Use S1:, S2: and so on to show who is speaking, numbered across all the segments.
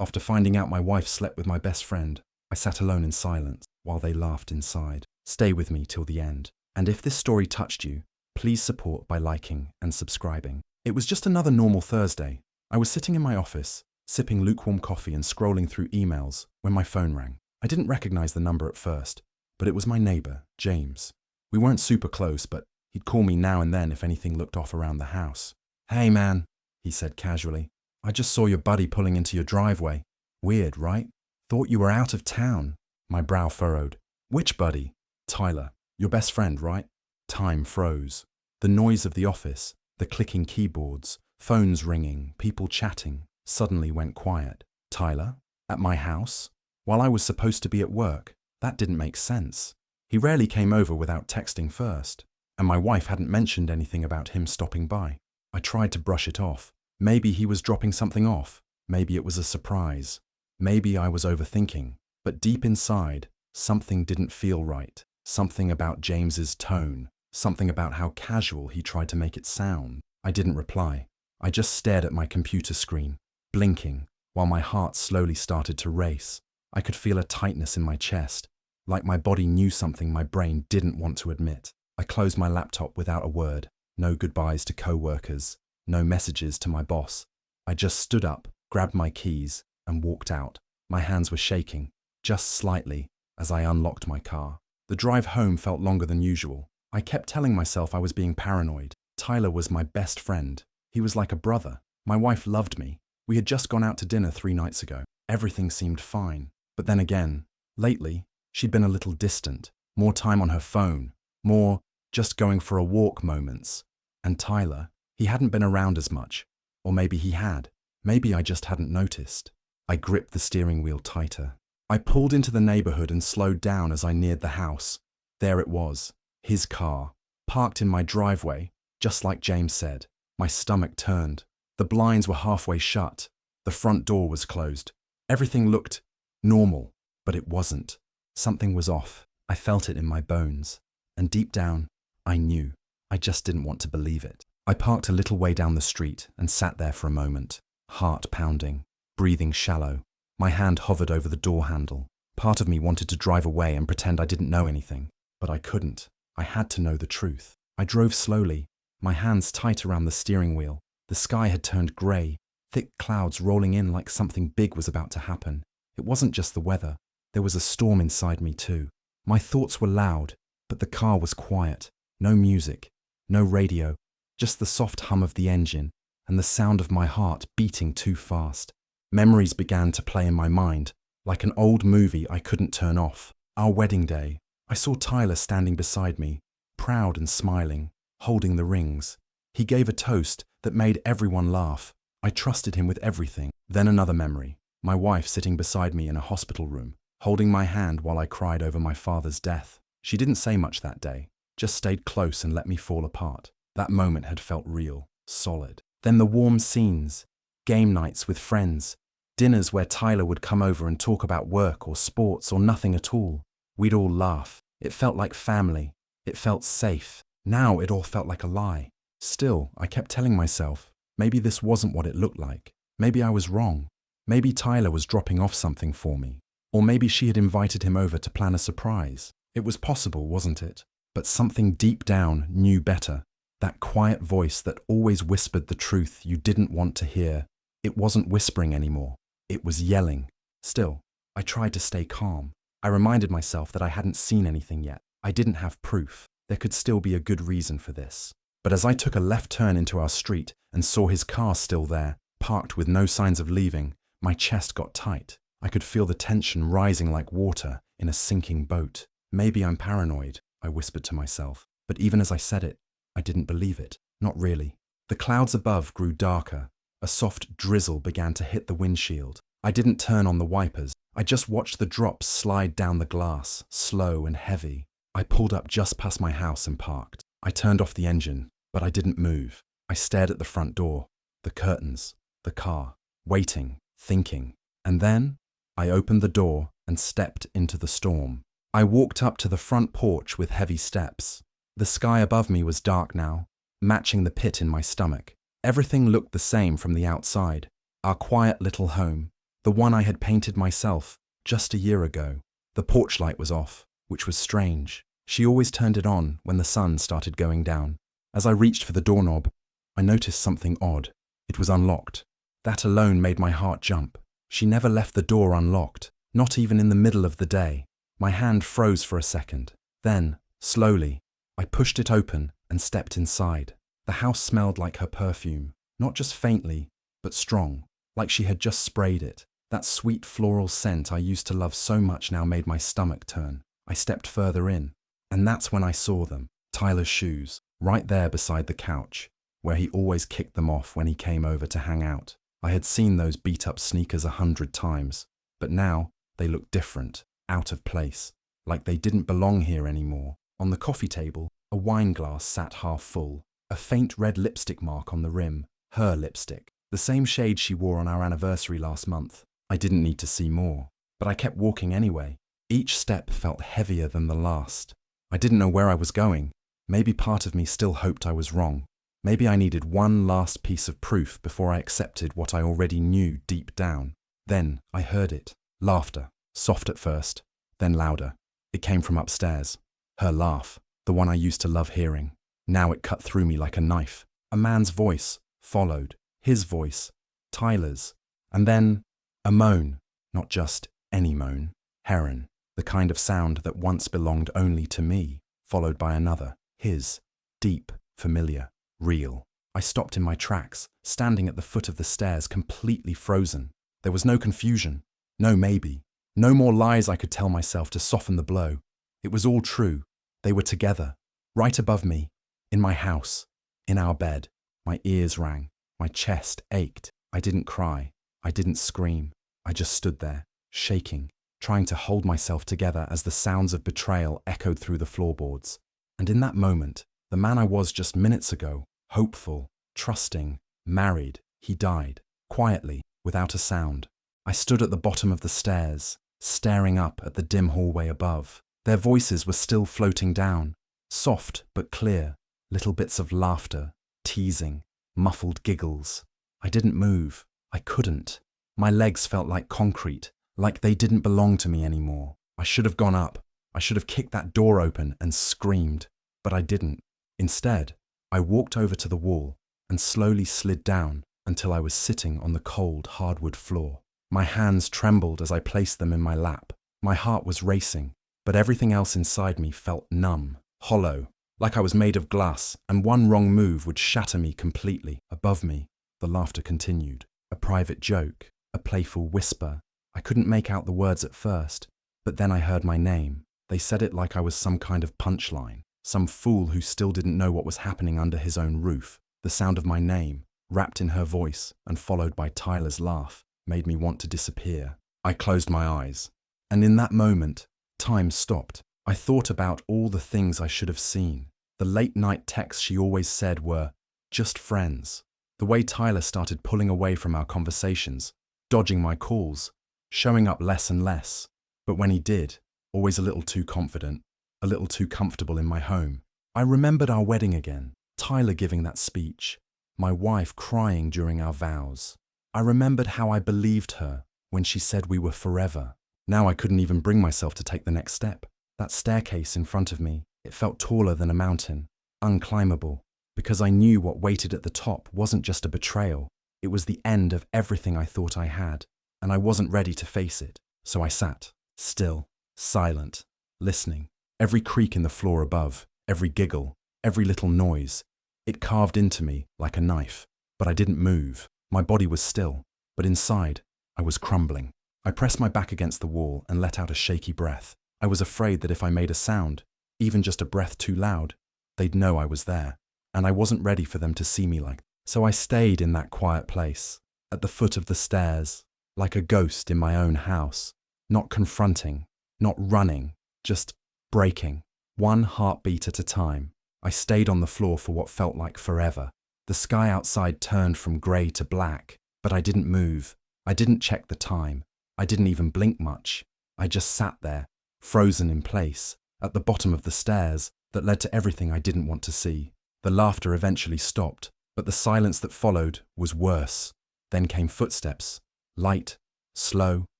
S1: After finding out my wife slept with my best friend, I sat alone in silence while they laughed inside. Stay with me till the end. And if this story touched you, please support by liking and subscribing. It was just another normal Thursday. I was sitting in my office, sipping lukewarm coffee and scrolling through emails when my phone rang. I didn't recognize the number at first, but it was my neighbor, James. We weren't super close, but he'd call me now and then if anything looked off around the house. "Hey man," he said casually. "I just saw your buddy pulling into your driveway. Weird, right? Thought you were out of town." My brow furrowed. "Which buddy?" "Tyler. Your best friend, right?" Time froze. The noise of the office, the clicking keyboards, phones ringing, people chatting, suddenly went quiet. Tyler? At my house? While I was supposed to be at work? That didn't make sense. He rarely came over without texting first, and my wife hadn't mentioned anything about him stopping by. I tried to brush it off. Maybe he was dropping something off. Maybe it was a surprise. Maybe I was overthinking. But deep inside, something didn't feel right. Something about James's tone. Something about how casual he tried to make it sound. I didn't reply. I just stared at my computer screen, blinking, while my heart slowly started to race. I could feel a tightness in my chest, like my body knew something my brain didn't want to admit. I closed my laptop without a word. No goodbyes to co-workers. No messages to my boss. I just stood up, grabbed my keys, and walked out. My hands were shaking, just slightly, as I unlocked my car. The drive home felt longer than usual. I kept telling myself I was being paranoid. Tyler was my best friend. He was like a brother. My wife loved me. We had just gone out to dinner 3 nights ago. Everything seemed fine. But then again, lately, she'd been a little distant. More time on her phone. More just going for a walk moments. And Tyler, he hadn't been around as much. Or maybe he had. Maybe I just hadn't noticed. I gripped the steering wheel tighter. I pulled into the neighborhood and slowed down as I neared the house. There it was, his car, parked in my driveway, just like James said. My stomach turned. The blinds were halfway shut. The front door was closed. Everything looked normal, but it wasn't. Something was off. I felt it in my bones. And deep down, I knew. I just didn't want to believe it. I parked a little way down the street and sat there for a moment, heart pounding, breathing shallow. My hand hovered over the door handle. Part of me wanted to drive away and pretend I didn't know anything, but I couldn't. I had to know the truth. I drove slowly, my hands tight around the steering wheel. The sky had turned grey, thick clouds rolling in like something big was about to happen. It wasn't just the weather. There was a storm inside me too. My thoughts were loud, but the car was quiet. No music, no radio, just the soft hum of the engine and the sound of my heart beating too fast. Memories began to play in my mind, like an old movie I couldn't turn off. Our wedding day. I saw Tyler standing beside me, proud and smiling, holding the rings. He gave a toast that made everyone laugh. I trusted him with everything. Then another memory. My wife sitting beside me in a hospital room, holding my hand while I cried over my father's death. She didn't say much that day, just stayed close and let me fall apart. That moment had felt real, solid. Then the warm scenes, game nights with friends, dinners where Tyler would come over and talk about work or sports or nothing at all. We'd all laugh. It felt like family. It felt safe. Now it all felt like a lie. Still, I kept telling myself, maybe this wasn't what it looked like. Maybe I was wrong. Maybe Tyler was dropping off something for me. Or maybe she had invited him over to plan a surprise. It was possible, wasn't it? But something deep down knew better. That quiet voice that always whispered the truth you didn't want to hear. It wasn't whispering anymore. It was yelling. Still, I tried to stay calm. I reminded myself that I hadn't seen anything yet. I didn't have proof. There could still be a good reason for this. But as I took a left turn into our street and saw his car still there, parked with no signs of leaving, my chest got tight. I could feel the tension rising like water in a sinking boat. Maybe I'm paranoid, I whispered to myself. But even as I said it, I didn't believe it. Not really. The clouds above grew darker. A soft drizzle began to hit the windshield. I didn't turn on the wipers. I just watched the drops slide down the glass, slow and heavy. I pulled up just past my house and parked. I turned off the engine, but I didn't move. I stared at the front door, the curtains, the car, waiting, thinking. And then I opened the door and stepped into the storm. I walked up to the front porch with heavy steps. The sky above me was dark now, matching the pit in my stomach. Everything looked the same from the outside. Our quiet little home, The one I had painted myself just a year ago. The porch light was off, which was strange. She always turned it on when the sun started going down. As I reached for the doorknob, I noticed something odd. It was unlocked. That alone made my heart jump. She never left the door unlocked, not even in the middle of the day. My hand froze for a second. Then, slowly, I pushed it open and stepped inside. The house smelled like her perfume, not just faintly, but strong, like she had just sprayed it. That sweet floral scent I used to love so much now made my stomach turn. I stepped further in, and that's when I saw them, Tyler's shoes, right there beside the couch, where he always kicked them off when he came over to hang out. I had seen those beat-up sneakers 100 times, but now they looked different, out of place, like they didn't belong here anymore. On the coffee table, a wine glass sat half full, a faint red lipstick mark on the rim, her lipstick, the same shade she wore on our anniversary last month. I didn't need to see more, but I kept walking anyway. Each step felt heavier than the last. I didn't know where I was going. Maybe part of me still hoped I was wrong. Maybe I needed one last piece of proof before I accepted what I already knew deep down. Then I heard it. Laughter. Soft at first, then louder. It came from upstairs. Her laugh, the one I used to love hearing. Now it cut through me like a knife. A man's voice followed. His voice. Tyler's. And then a moan. Not just any moan. Heron. The kind of sound that once belonged only to me, followed by another. His. Deep. Familiar. Real. I stopped in my tracks, standing at the foot of the stairs, completely frozen. There was no confusion. No maybe. No more lies I could tell myself to soften the blow. It was all true. They were together. Right above me. In my house. In our bed. My ears rang. My chest ached. I didn't cry. I didn't scream. I just stood there, shaking, trying to hold myself together as the sounds of betrayal echoed through the floorboards. And in that moment, the man I was just minutes ago, hopeful, trusting, married, he died, quietly, without a sound. I stood at the bottom of the stairs, staring up at the dim hallway above. Their voices were still floating down, soft but clear, little bits of laughter, teasing, muffled giggles. I didn't move. I couldn't. My legs felt like concrete, like they didn't belong to me anymore. I should have gone up. I should have kicked that door open and screamed, but I didn't. Instead, I walked over to the wall and slowly slid down until I was sitting on the cold hardwood floor. My hands trembled as I placed them in my lap. My heart was racing, but everything else inside me felt numb, hollow, like I was made of glass, and one wrong move would shatter me completely. Above me, the laughter continued. A private joke, a playful whisper. I couldn't make out the words at first, but then I heard my name. They said it like I was some kind of punchline, some fool who still didn't know what was happening under his own roof. The sound of my name, wrapped in her voice and followed by Tyler's laugh, made me want to disappear. I closed my eyes, and in that moment, time stopped. I thought about all the things I should have seen. The late-night texts she always said were just friends. The way Tyler started pulling away from our conversations, dodging my calls, showing up less and less. But when he did, always a little too confident, a little too comfortable in my home. I remembered our wedding again, Tyler giving that speech, my wife crying during our vows. I remembered how I believed her when she said we were forever. Now I couldn't even bring myself to take the next step. That staircase in front of me, it felt taller than a mountain, unclimbable, because I knew what waited at the top wasn't just a betrayal. It was the end of everything I thought I had, and I wasn't ready to face it. So I sat, still, silent, listening. Every creak in the floor above, every giggle, every little noise, it carved into me like a knife. But I didn't move. My body was still, but inside, I was crumbling. I pressed my back against the wall and let out a shaky breath. I was afraid that if I made a sound, even just a breath too loud, they'd know I was there. And I wasn't ready for them to see me like that. So I stayed in that quiet place, at the foot of the stairs, like a ghost in my own house, not confronting, not running, just breaking, one heartbeat at a time. I stayed on the floor for what felt like forever. The sky outside turned from grey to black, but I didn't move. I didn't check the time. I didn't even blink much. I just sat there, frozen in place, at the bottom of the stairs that led to everything I didn't want to see. The laughter eventually stopped, but the silence that followed was worse. Then came footsteps, light, slow,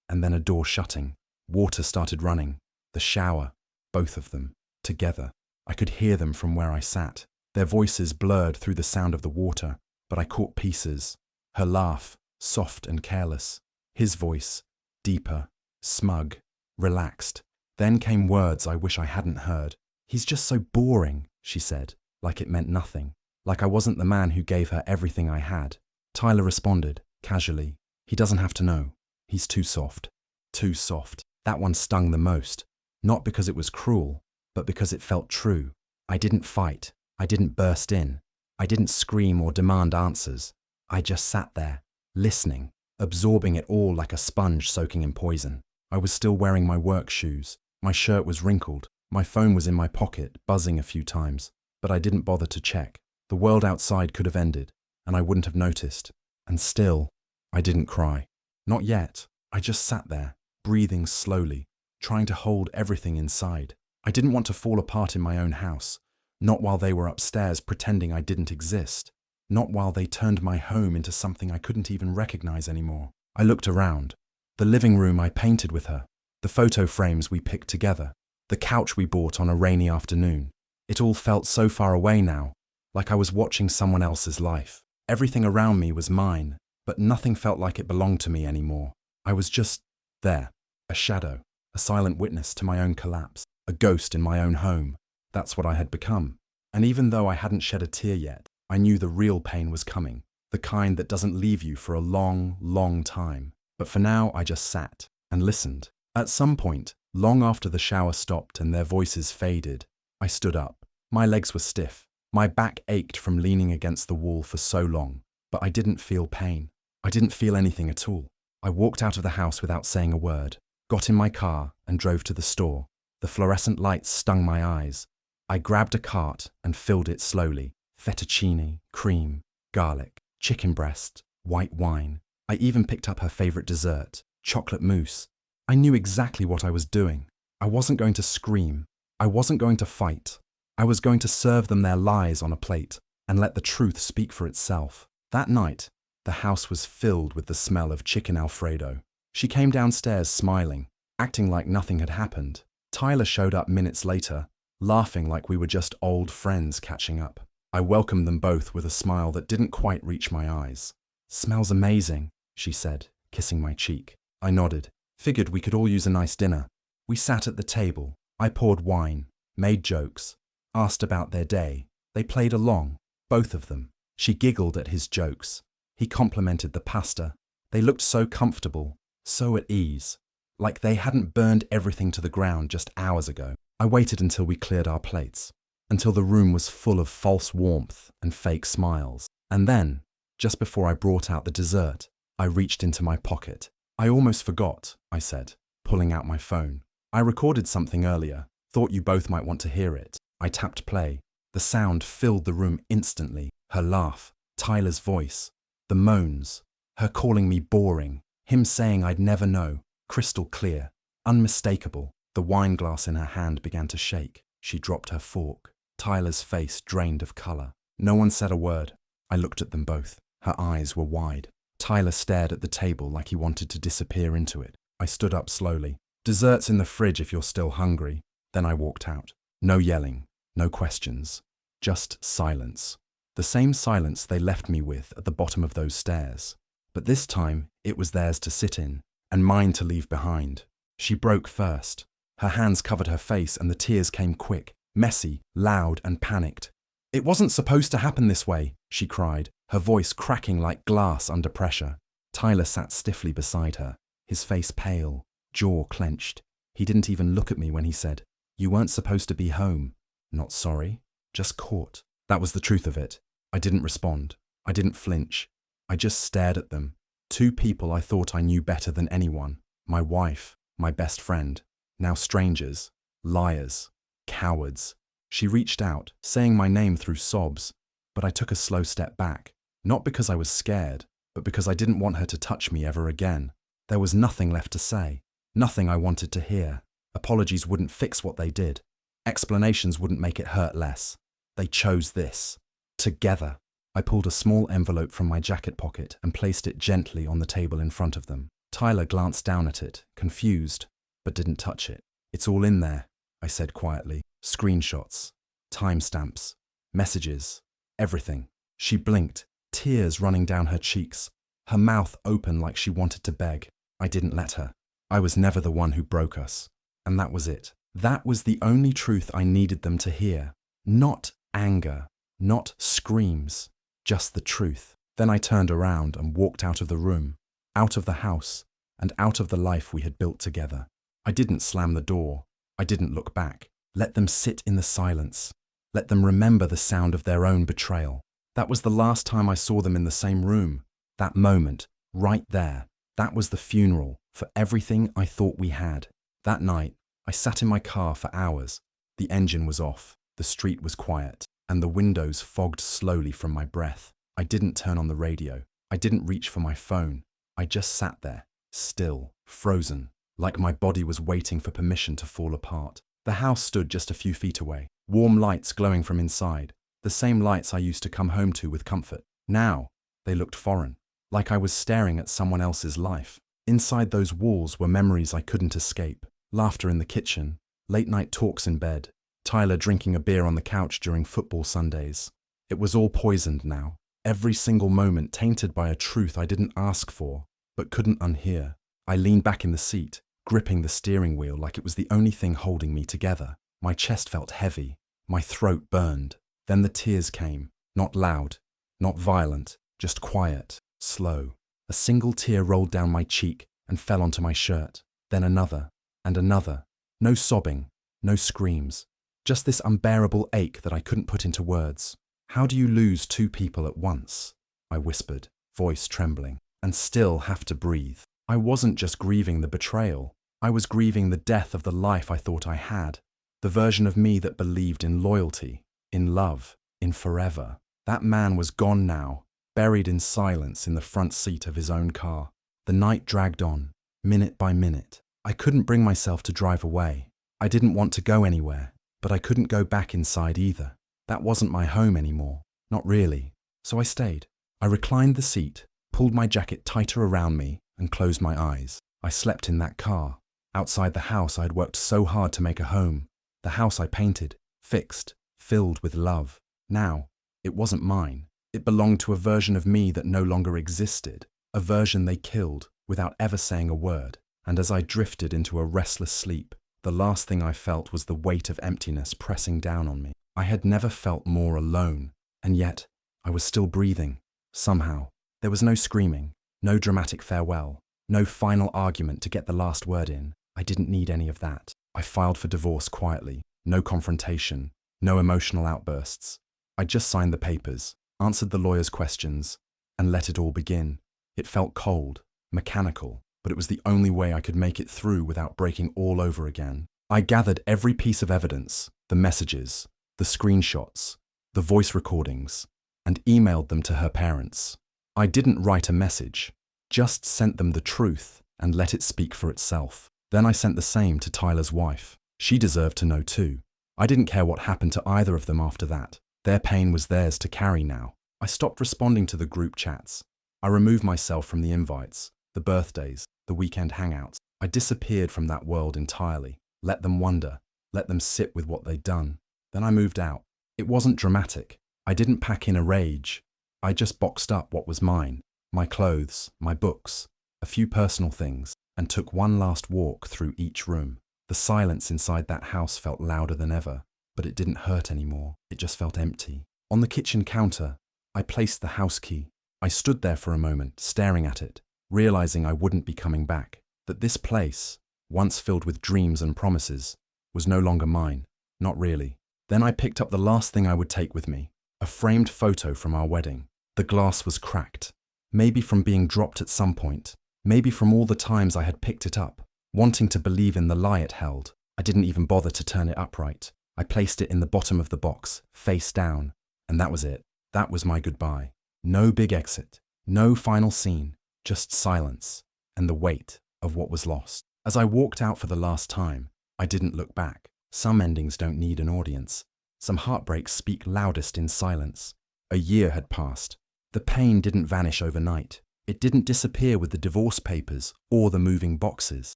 S1: and then a door shutting. Water started running. The shower, both of them, together. I could hear them from where I sat. Their voices blurred through the sound of the water, but I caught pieces. Her laugh, soft and careless. His voice, deeper, smug, relaxed. Then came words I wish I hadn't heard. "He's just so boring," she said, like it meant nothing. Like I wasn't the man who gave her everything I had. Tyler responded, casually, "He doesn't have to know. He's too soft." Too soft. That one stung the most. Not because it was cruel, but because it felt true. I didn't fight. I didn't burst in. I didn't scream or demand answers. I just sat there, listening, absorbing it all like a sponge soaking in poison. I was still wearing my work shoes. My shirt was wrinkled. My phone was in my pocket, buzzing a few times. But I didn't bother to check. The world outside could have ended, and I wouldn't have noticed. And still, I didn't cry. Not yet. I just sat there, breathing slowly, trying to hold everything inside. I didn't want to fall apart in my own house. Not while they were upstairs pretending I didn't exist. Not while they turned my home into something I couldn't even recognize anymore. I looked around. The living room I painted with her. The photo frames we picked together. The couch we bought on a rainy afternoon. It all felt so far away now, like I was watching someone else's life. Everything around me was mine, but nothing felt like it belonged to me anymore. I was just there, a shadow, a silent witness to my own collapse, a ghost in my own home. That's what I had become. And even though I hadn't shed a tear yet, I knew the real pain was coming, the kind that doesn't leave you for a long, long time. But for now, I just sat and listened. At some point, long after the shower stopped and their voices faded, I stood up. My legs were stiff. My back ached from leaning against the wall for so long, but I didn't feel pain. I didn't feel anything at all. I walked out of the house without saying a word, got in my car and drove to the store. The fluorescent lights stung my eyes. I grabbed a cart and filled it slowly. Fettuccine, cream, garlic, chicken breast, white wine. I even picked up her favorite dessert, chocolate mousse. I knew exactly what I was doing. I wasn't going to scream. I wasn't going to fight. I was going to serve them their lies on a plate and let the truth speak for itself. That night, the house was filled with the smell of chicken Alfredo. She came downstairs smiling, acting like nothing had happened. Tyler showed up minutes later, laughing like we were just old friends catching up. I welcomed them both with a smile that didn't quite reach my eyes. "Smells amazing," she said, kissing my cheek. I nodded, figured we could all use a nice dinner. We sat at the table. I poured wine, made jokes, asked about their day. They played along, both of them. She giggled at his jokes. He complimented the pasta. They looked so comfortable, so at ease, like they hadn't burned everything to the ground just hours ago. I waited until we cleared our plates, until the room was full of false warmth and fake smiles. And then, just before I brought out the dessert, I reached into my pocket. "I almost forgot," I said, pulling out my phone. "I recorded something earlier. Thought you both might want to hear it." I tapped play. The sound filled the room instantly. Her laugh, Tyler's voice, the moans, her calling me boring, him saying I'd never know, crystal clear, unmistakable. The wine glass in her hand began to shake. She dropped her fork. Tyler's face drained of color. No one said a word. I looked at them both. Her eyes were wide. Tyler stared at the table like he wanted to disappear into it. I stood up slowly. "Dessert's in the fridge if you're still hungry." Then I walked out. No yelling, no questions, just silence. The same silence they left me with at the bottom of those stairs. But this time, it was theirs to sit in, and mine to leave behind. She broke first. Her hands covered her face and the tears came quick, messy, loud and panicked. "It wasn't supposed to happen this way," she cried, her voice cracking like glass under pressure. Tyler sat stiffly beside her, his face pale, jaw clenched. He didn't even look at me when he said, "You weren't supposed to be home." Not sorry, just caught. That was the truth of it. I didn't respond. I didn't flinch. I just stared at them. Two people I thought I knew better than anyone. My wife, my best friend. Now strangers, liars, cowards. She reached out, saying my name through sobs, but I took a slow step back. Not because I was scared, but because I didn't want her to touch me ever again. There was nothing left to say. Nothing I wanted to hear. Apologies wouldn't fix what they did. Explanations wouldn't make it hurt less. They chose this. Together. I pulled a small envelope from my jacket pocket and placed it gently on the table in front of them. Tyler glanced down at it, confused, but didn't touch it. It's all in there, I said quietly. Screenshots, timestamps, messages, everything. She blinked, tears running down her cheeks, her mouth open like she wanted to beg. I didn't let her. I was never the one who broke us. And that was it. That was the only truth I needed them to hear. Not anger, not screams, just the truth. Then I turned around and walked out of the room, out of the house, and out of the life we had built together. I didn't slam the door. I didn't look back. Let them sit in the silence. Let them remember the sound of their own betrayal. That was the last time I saw them in the same room. That moment, right there, that was the funeral for everything I thought we had. That night, I sat in my car for hours. The engine was off, the street was quiet, and the windows fogged slowly from my breath. I didn't turn on the radio. I didn't reach for my phone. I just sat there, still, frozen, like my body was waiting for permission to fall apart. The house stood just a few feet away, warm lights glowing from inside, the same lights I used to come home to with comfort. Now, they looked foreign, like I was staring at someone else's life. Inside those walls were memories I couldn't escape. Laughter in the kitchen, late-night talks in bed, Tyler drinking a beer on the couch during football Sundays. It was all poisoned now, every single moment tainted by a truth I didn't ask for, but couldn't unhear. I leaned back in the seat, gripping the steering wheel like it was the only thing holding me together. My chest felt heavy, my throat burned. Then the tears came, not loud, not violent, just quiet, slow. A single tear rolled down my cheek and fell onto my shirt, then another, and another. No sobbing, no screams, just this unbearable ache that I couldn't put into words. How do you lose two people at once? I whispered, voice trembling, and still have to breathe. I wasn't just grieving the betrayal. I was grieving the death of the life I thought I had, the version of me that believed in loyalty, in love, in forever. That man was gone now, buried in silence in the front seat of his own car. The night dragged on, minute by minute. I couldn't bring myself to drive away. I didn't want to go anywhere, but I couldn't go back inside either. That wasn't my home anymore, not really. So I stayed. I reclined the seat, pulled my jacket tighter around me, and closed my eyes. I slept in that car, outside the house I'd worked so hard to make a home, the house I painted, fixed, filled with love. Now, it wasn't mine. It belonged to a version of me that no longer existed, a version they killed without ever saying a word. And as I drifted into a restless sleep, the last thing I felt was the weight of emptiness pressing down on me. I had never felt more alone, and yet I was still breathing. Somehow, there was no screaming, no dramatic farewell, no final argument to get the last word in. I didn't need any of that. I filed for divorce quietly, no confrontation, no emotional outbursts. I just signed the papers, answered the lawyer's questions, and let it all begin. It felt cold, mechanical, but it was the only way I could make it through without breaking all over again. I gathered every piece of evidence, the messages, the screenshots, the voice recordings, and emailed them to her parents. I didn't write a message, just sent them the truth and let it speak for itself. Then I sent the same to Tyler's wife. She deserved to know too. I didn't care what happened to either of them after that. Their pain was theirs to carry now. I stopped responding to the group chats. I removed myself from the invites, the birthdays, the weekend hangouts. I disappeared from that world entirely. Let them wonder. Let them sit with what they'd done. Then I moved out. It wasn't dramatic. I didn't pack in a rage. I just boxed up what was mine. My clothes, my books, a few personal things, and took one last walk through each room. The silence inside that house felt louder than ever, but it didn't hurt anymore. It just felt empty. On the kitchen counter, I placed the house key. I stood there for a moment, staring at it, realizing I wouldn't be coming back, that this place, once filled with dreams and promises, was no longer mine. Not really. Then I picked up the last thing I would take with me, a framed photo from our wedding. The glass was cracked, maybe from being dropped at some point, maybe from all the times I had picked it up, wanting to believe in the lie it held. I didn't even bother to turn it upright. I placed it in the bottom of the box, face down, and that was it. That was my goodbye. No big exit, no final scene, just silence and the weight of what was lost. As I walked out for the last time, I didn't look back. Some endings don't need an audience. Some heartbreaks speak loudest in silence. A year had passed. The pain didn't vanish overnight, It didn't disappear with the divorce papers or the moving boxes,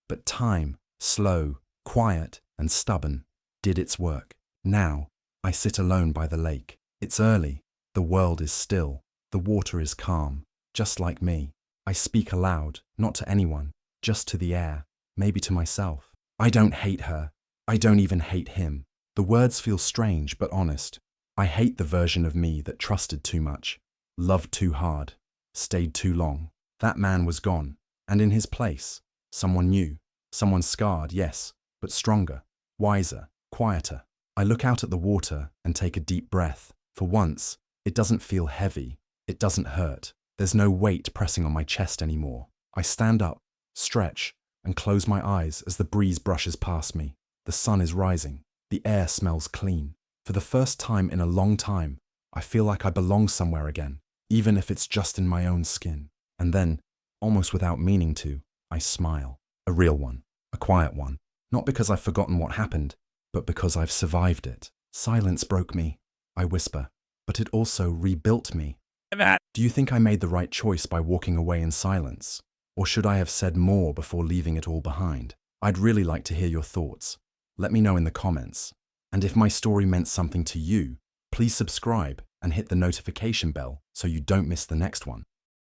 S1: but time, slow, quiet, and stubborn, did its work. Now, I sit alone by the lake. It's early. The world is still. The water is calm, just like me. I speak aloud, not to anyone, just to the air, maybe to myself. I don't hate her. I don't even hate him. The words feel strange but honest. I hate the version of me that trusted too much, loved too hard, stayed too long. That man was gone, and in his place, someone new, someone scarred, yes, but stronger, wiser, quieter. I look out at the water and take a deep breath. For once, it doesn't feel heavy. It doesn't hurt. There's no weight pressing on my chest anymore. I stand up, stretch, and close my eyes as the breeze brushes past me. The sun is rising. The air smells clean. For the first time in a long time, I feel like I belong somewhere again, even if it's just in my own skin. And then, almost without meaning to, I smile. A real one. A quiet one. Not because I've forgotten what happened, but because I've survived it. Silence broke me, I whisper, but it also rebuilt me. Do you think I made the right choice by walking away in silence? Or should I have said more before leaving it all behind? I'd really like to hear your thoughts. Let me know in the comments. And if my story meant something to you, please subscribe and hit the notification bell so you don't miss the next one.